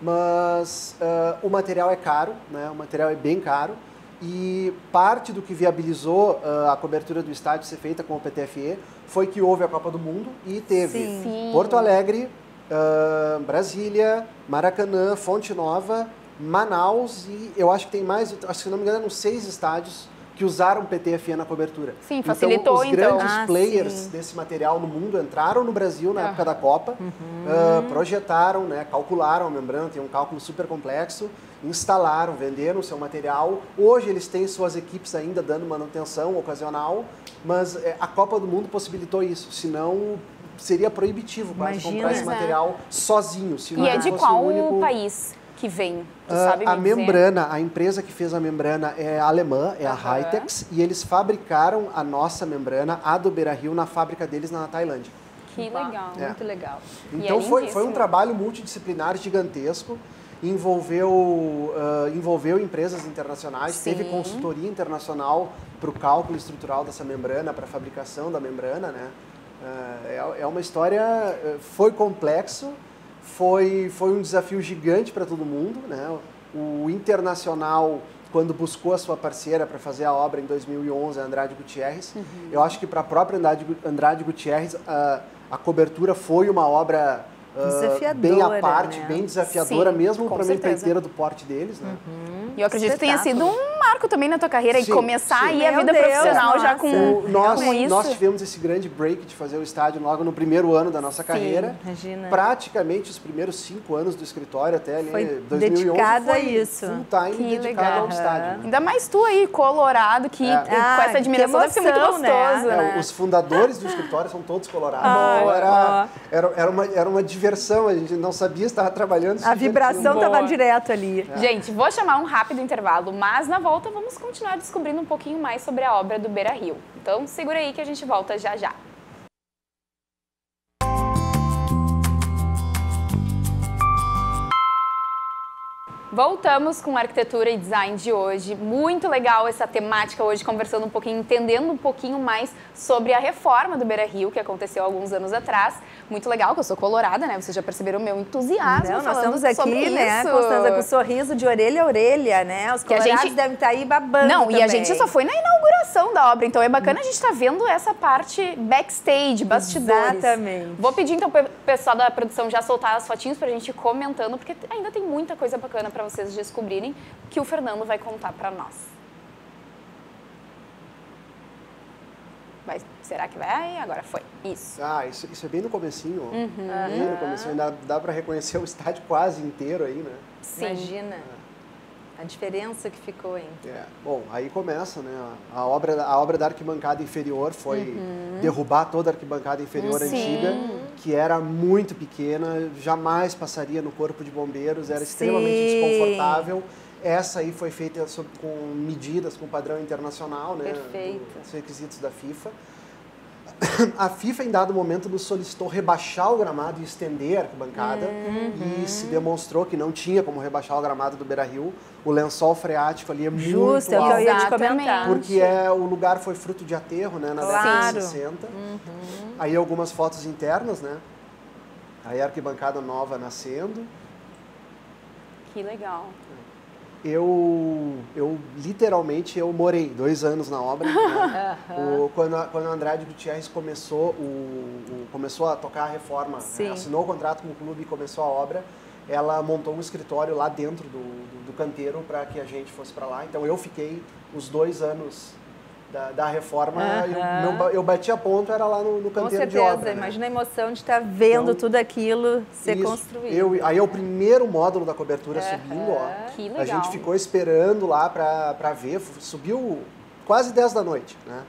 Speaker 5: mas o material é caro, né? O material é bem caro, e parte do que viabilizou a cobertura do estádio ser feita com o PTFE foi que houve a Copa do Mundo e teve Porto Alegre, Brasília, Maracanã, Fonte Nova, Manaus e eu acho que tem mais, acho que se não me engano eram 6 estádios que usaram PTFE na cobertura.
Speaker 2: Sim, facilitou
Speaker 5: então. Os grandes players desse material no mundo entraram no Brasil na época da Copa, projetaram, né, calcularam a membrana, tem um cálculo super complexo, instalaram, venderam o seu material. Hoje eles têm suas equipes ainda dando manutenção ocasional, mas a Copa do Mundo possibilitou isso, senão seria proibitivo quase comprar esse material sozinho. Se
Speaker 2: e é de qual país que vem?
Speaker 5: A membrana, a empresa que fez a membrana é alemã, é a Hitex, e eles fabricaram a nossa membrana, a do Beira-Rio, na fábrica deles na Tailândia.
Speaker 2: Que legal, muito legal.
Speaker 5: Então foi um trabalho multidisciplinar gigantesco, envolveu empresas internacionais, teve consultoria internacional para o cálculo estrutural dessa membrana, para a fabricação da membrana, né? É uma história, foi complexo, foi um desafio gigante para todo mundo, né? O Internacional, quando buscou a sua parceira para fazer a obra em 2011, a Andrade Gutierrez, eu acho que para a própria Andrade Gutierrez, a cobertura foi uma obra bem à parte, né? Bem desafiadora, mesmo para uma empreiteira do porte deles, né?
Speaker 2: E eu acredito que tenha sido um marco também na tua carreira, e começar aí a vida profissional já com isso.
Speaker 5: Nós tivemos esse grande break de fazer o estádio logo no primeiro ano da nossa carreira.
Speaker 3: Imagina.
Speaker 5: Praticamente os primeiros 5 anos do escritório, até ali
Speaker 3: foi
Speaker 5: 2011,
Speaker 3: dedicado a isso.
Speaker 5: Full time dedicado ao estádio. Né?
Speaker 2: Ainda mais tu aí, colorado, que com essa admiração deve ser muito gostoso, né?
Speaker 5: Os fundadores do escritório são todos colorados. Era uma diversão, a gente não sabia se estava trabalhando.
Speaker 3: A vibração estava direto ali.
Speaker 2: Gente, vou chamar um rápido intervalo, mas na volta vamos continuar descobrindo um pouquinho mais sobre a obra do Beira-Rio. Então segura aí que a gente volta já já. Voltamos com a arquitetura e design de hoje. Muito legal essa temática hoje, conversando um pouquinho, entendendo um pouquinho mais sobre a reforma do Beira-Rio, que aconteceu há alguns anos atrás. Muito legal, que eu sou colorada, né? Vocês já perceberam o meu entusiasmo.
Speaker 3: Não, nós estamos aqui, né, Constanza, com sorriso de orelha a orelha, né? Os colorados devem estar aí babando.
Speaker 2: Não,
Speaker 3: também.
Speaker 2: E a gente só foi na inauguração da obra, então é bacana a gente estar vendo essa parte backstage, bastidores.
Speaker 3: Exatamente.
Speaker 2: Vou pedir então para o pessoal da produção já soltar as fotinhos para a gente ir comentando, porque ainda tem muita coisa bacana para vocês descobrirem, que o Fernando vai contar para nós. Será que vai? Agora foi. Isso.
Speaker 5: Isso é bem no comecinho. Bem no comecinho. Dá para reconhecer o estádio quase inteiro aí, né?
Speaker 3: Sim. Imagina. A diferença que ficou, hein?
Speaker 5: Bom, aí começa, né? A obra da arquibancada inferior foi derrubar toda a arquibancada inferior antiga, que era muito pequena, jamais passaria no corpo de bombeiros, era extremamente desconfortável. Essa aí foi feita com medidas, com padrão internacional, né?
Speaker 3: Perfeito.
Speaker 5: Dos requisitos da FIFA. A FIFA, em dado momento, nos solicitou rebaixar o gramado e estender a arquibancada. E se demonstrou que não tinha como rebaixar o gramado do Beira-Rio. O lençol freático ali é muito alto.
Speaker 3: É o que eu ia te comentar.
Speaker 5: Porque o lugar foi fruto de aterro, né, na década de 60. Aí algumas fotos internas, né? Aí a arquibancada nova nascendo.
Speaker 2: Que legal.
Speaker 5: Eu literalmente morei 2 anos na obra. Né? Quando o Andrade Gutierrez começou a tocar a reforma, né? Assinou o contrato com o clube e começou a obra, ela montou um escritório lá dentro do canteiro para que a gente fosse para lá. Então eu fiquei os 2 anos da reforma, eu bati a ponto, era lá no canteiro de obra. Com certeza,
Speaker 3: imagina a emoção de estar vendo então, tudo aquilo ser construído.
Speaker 5: Aí é o primeiro módulo da cobertura subindo, ó.
Speaker 2: Que legal.
Speaker 5: A gente ficou esperando lá para ver, subiu quase 10 da noite, né?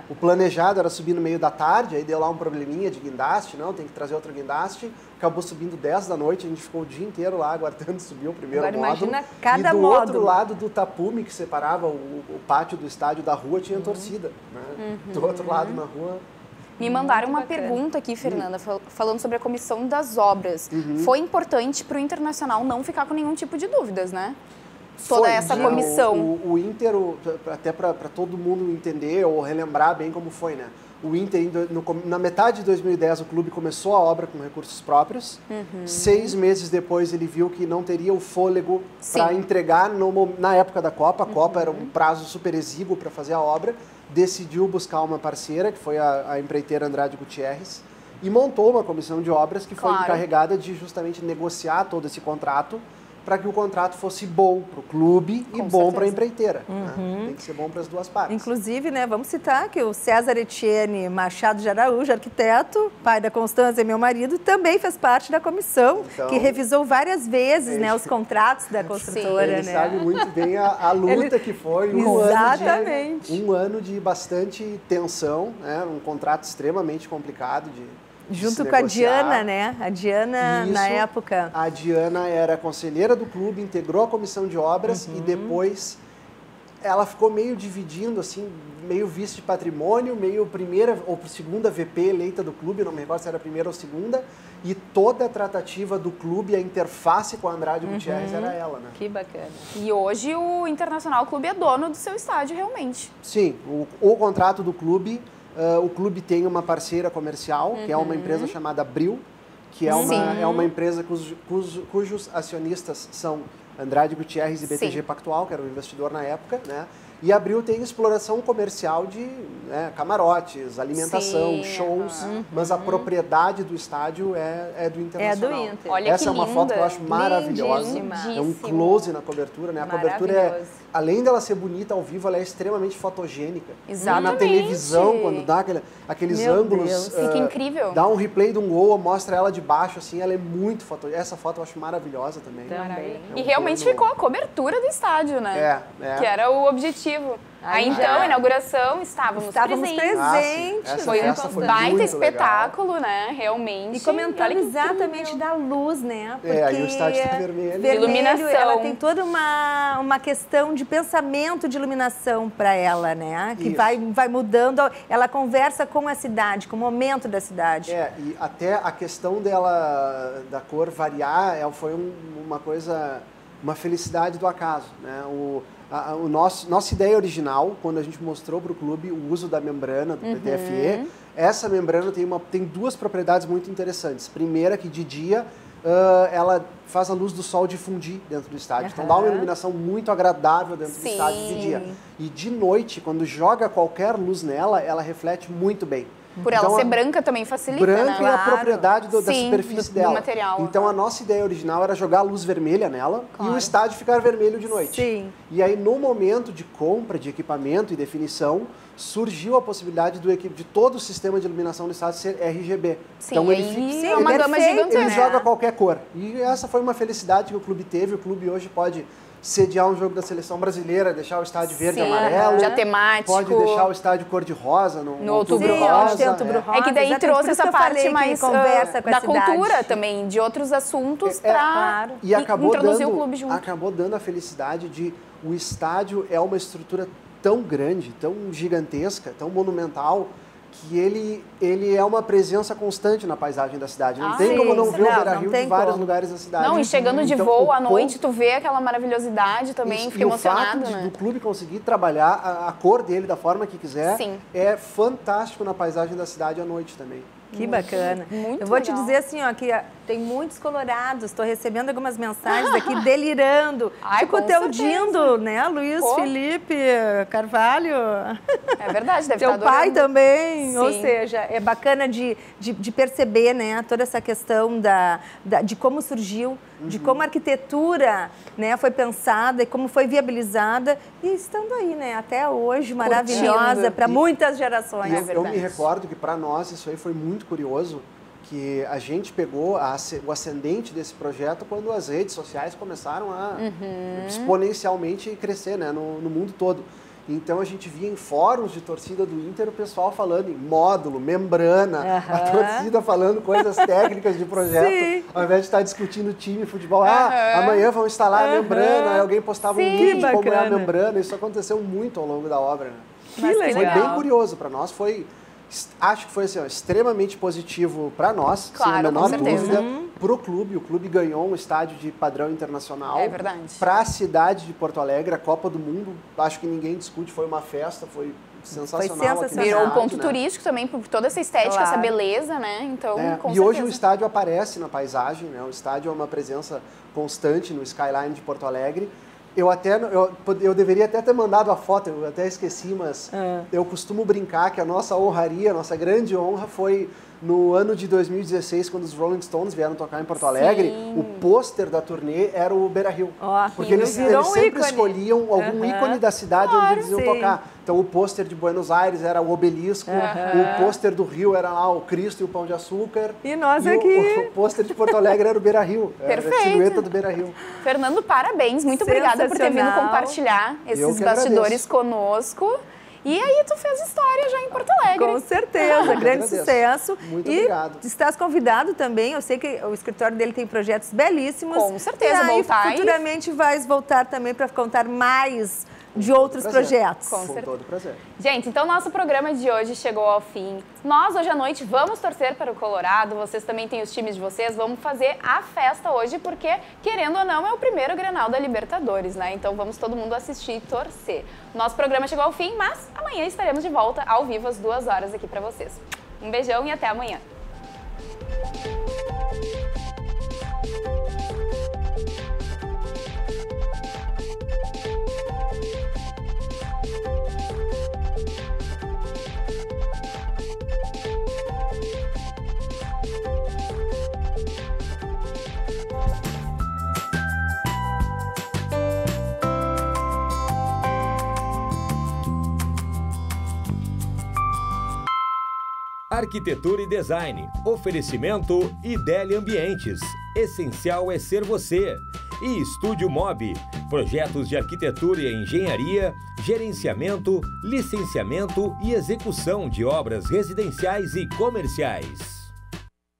Speaker 5: O planejado era subir no meio da tarde, aí deu lá um probleminha de guindaste, não, tem que trazer outro guindaste, acabou subindo 10 da noite, a gente ficou o dia inteiro lá aguardando subir o primeiro módulo.
Speaker 3: Imagina cada
Speaker 5: e do
Speaker 3: módulo.
Speaker 5: outro lado do tapume, que separava o pátio do estádio da rua, tinha torcida, né? Do outro lado na rua...
Speaker 2: Me mandaram uma pergunta aqui, Fernanda, falando sobre a comissão das obras. Foi importante para o Internacional não ficar com nenhum tipo de dúvidas, né? Toda essa comissão.
Speaker 5: O Inter, até para todo mundo entender ou relembrar bem como foi, né? O Inter, na metade de 2010, o clube começou a obra com recursos próprios. 6 meses depois, ele viu que não teria o fôlego para entregar na época da Copa. A Copa era um prazo super exíguo para fazer a obra. Decidiu buscar uma parceira, que foi a empreiteira Andrade Gutierrez, e montou uma comissão de obras que foi encarregada de justamente negociar todo esse contrato para que o contrato fosse bom para o clube e bom para a empreiteira. Né? Tem que ser bom para as duas partes.
Speaker 3: Inclusive, né, vamos citar que o César Etienne Machado de Araújo, arquiteto, pai da Constância e meu marido, também fez parte da comissão, então, que revisou várias vezes né, os contratos da construtora.
Speaker 5: Ele sabe muito bem a luta que foi. Um ano de bastante tensão, né, um contrato extremamente complicado
Speaker 3: junto com a Diana, né? A Diana, na época...
Speaker 5: A Diana era conselheira do clube, integrou a comissão de obras e depois ela ficou meio dividindo, assim, meio vice de patrimônio, meio primeira ou segunda VP eleita do clube, não me recordo se era a primeira ou segunda, e toda a tratativa do clube, a interface com a Andrade Gutierrez era ela, né?
Speaker 3: Que bacana.
Speaker 2: E hoje o Internacional Clube é dono do seu estádio, realmente.
Speaker 5: Sim, o contrato do clube... o clube tem uma parceira comercial, que é uma empresa chamada Abril, que é uma empresa cujos acionistas são Andrade Gutierrez e BTG Pactual, que era o investidor na época, né? E a Abril tem exploração comercial de camarotes, alimentação, shows, mas a propriedade do estádio é do Internacional.
Speaker 3: É do Inter.
Speaker 2: Olha
Speaker 5: essa é uma foto que eu acho maravilhosa. É um close na cobertura, né? A cobertura além dela ser bonita ao vivo, ela é extremamente fotogênica.
Speaker 2: Exatamente.
Speaker 5: Na televisão, quando dá aqueles ângulos...
Speaker 2: Fica incrível.
Speaker 5: Dá um replay de um gol, mostra ela de baixo, assim, ela é muito fotogênica. Essa foto eu acho maravilhosa também.
Speaker 2: E realmente ficou a cobertura do estádio, né? Que era o objetivo. Aí então, a inauguração, estávamos presentes.
Speaker 5: Foi
Speaker 2: um baita espetáculo, né? Realmente.
Speaker 3: E comentando exatamente da luz, né?
Speaker 5: Porque aí o estádio está vermelho.
Speaker 2: Iluminação.
Speaker 3: Ela tem toda uma questão de pensamento de iluminação para ela, né? Que vai mudando, ela conversa com a cidade, com o momento da cidade.
Speaker 5: E até a questão da cor variar, foi uma coisa, uma felicidade do acaso, né? Nossa ideia original, quando a gente mostrou para o clube o uso da membrana do PTFE, essa membrana tem 2 propriedades muito interessantes. Primeira, que de dia ela faz a luz do sol difundir dentro do estádio. Então dá uma iluminação muito agradável dentro do estádio de dia. E de noite, quando joga qualquer luz nela, ela reflete muito bem.
Speaker 2: Por ela ser branca também facilita,
Speaker 5: branca
Speaker 2: né?
Speaker 5: é a propriedade da superfície dela.
Speaker 2: Do material.
Speaker 5: Então a nossa ideia original era jogar a luz vermelha nela e o estádio ficar vermelho de noite.
Speaker 3: Sim.
Speaker 5: E aí no momento de compra de equipamento e definição, surgiu a possibilidade de todo o sistema de iluminação do estádio ser RGB.
Speaker 2: Sim, então é uma gama gigantesca.
Speaker 5: Ele joga qualquer cor. E essa foi uma felicidade que o clube teve. O clube hoje pode sediar um jogo da seleção brasileira, deixar o estádio verde e amarelo.
Speaker 2: Já temático.
Speaker 5: Pode deixar o estádio cor-de-rosa
Speaker 2: no Outubro Rosa.
Speaker 3: É
Speaker 2: que daí trouxe essa parte mais
Speaker 3: conversa com a
Speaker 2: da
Speaker 3: cidade.
Speaker 2: Cultura também, de outros assuntos para introduzir o clube junto.
Speaker 5: Acabou dando a felicidade de o estádio é uma estrutura tão grande, tão gigantesca, tão monumental, que ele é uma presença constante na paisagem da cidade. Não tem como não ver o Beira-Rio de vários lugares da cidade.
Speaker 2: Não, e chegando de voo à noite, tu vê aquela maravilhosidade também, fica emocionado,
Speaker 5: né? O fato do clube conseguir trabalhar a cor dele da forma que quiser é fantástico na paisagem da cidade à noite também.
Speaker 3: Que bacana.
Speaker 2: Muito
Speaker 3: Eu vou
Speaker 2: legal.
Speaker 3: te dizer assim, ó, que tem muitos colorados, estou recebendo algumas mensagens aqui delirando. Tipo o teu Dindo, né, Luiz Felipe Carvalho.
Speaker 2: É verdade, deve
Speaker 3: Teu
Speaker 2: estar
Speaker 3: pai
Speaker 2: adorando.
Speaker 3: também,
Speaker 2: Sim.
Speaker 3: ou seja, é bacana de perceber, né, toda essa questão de como surgiu, de como a arquitetura, né, foi pensada e como foi viabilizada e estando aí, né, até hoje, maravilhosa para muitas gerações.
Speaker 5: Eu me recordo que para nós isso aí foi muito curioso, que a gente pegou o ascendente desse projeto quando as redes sociais começaram a exponencialmente crescer, né, no mundo todo. Então a gente via em fóruns de torcida do Inter o pessoal falando em módulo, membrana, a torcida falando coisas técnicas de projeto, ao invés de estar discutindo time, futebol. Amanhã vão instalar a membrana, aí alguém postava um vídeo de como é a membrana. Isso aconteceu muito ao longo da obra. Né?
Speaker 3: Que legal.
Speaker 5: Foi bem curioso para nós, acho que foi assim, extremamente positivo para nós, sem a menor dúvida, para o clube. O clube ganhou um estádio de padrão internacional.
Speaker 2: É verdade.
Speaker 5: Para a cidade de Porto Alegre, a Copa do Mundo, acho que ninguém discute, foi uma festa, foi sensacional.
Speaker 2: Virou um ponto turístico também, por toda essa estética, essa beleza, né? Então, com
Speaker 5: e
Speaker 2: certeza.
Speaker 5: hoje o estádio aparece na paisagem, né? O estádio é uma presença constante no skyline de Porto Alegre. Eu deveria até ter mandado a foto, eu até esqueci, mas eu costumo brincar que a nossa honraria, a nossa grande honra foi no ano de 2016, quando os Rolling Stones vieram tocar em Porto Alegre, o pôster da turnê era o Beira-Rio. Porque eles sempre escolhiam algum ícone da cidade onde eles iam tocar. Então o pôster de Buenos Aires era o Obelisco, o pôster do Rio era lá o Cristo e o Pão de Açúcar.
Speaker 3: E nós aqui.
Speaker 5: O pôster de Porto Alegre era o Beira-Rio, era a silhueta do Beira-Rio.
Speaker 2: Fernando, parabéns, muito obrigada por ter vindo compartilhar esses bastidores conosco. E aí tu fez história já em Porto Alegre.
Speaker 3: Com certeza, grande sucesso.
Speaker 5: Muito obrigado.
Speaker 3: E estás convidado também, eu sei que o escritório dele tem projetos belíssimos.
Speaker 2: Com certeza,
Speaker 3: e aí, futuramente vais voltar também para contar mais de outros projetos.
Speaker 2: Com
Speaker 5: todo prazer.
Speaker 2: Gente, então nosso programa de hoje chegou ao fim. Nós hoje à noite vamos torcer para o Colorado, vocês também têm os times de vocês, vamos fazer a festa hoje, porque, querendo ou não, é o primeiro Grenal da Libertadores, né? Então vamos todo mundo assistir e torcer. Nosso programa chegou ao fim, mas amanhã estaremos de volta ao vivo às 2 horas aqui para vocês. Um beijão e até amanhã.
Speaker 1: Arquitetura e Design. Oferecimento Idélia Ambientes. Essencial é ser você. E Estúdio Mob. Projetos de arquitetura e engenharia, gerenciamento, licenciamento e execução de obras residenciais e comerciais.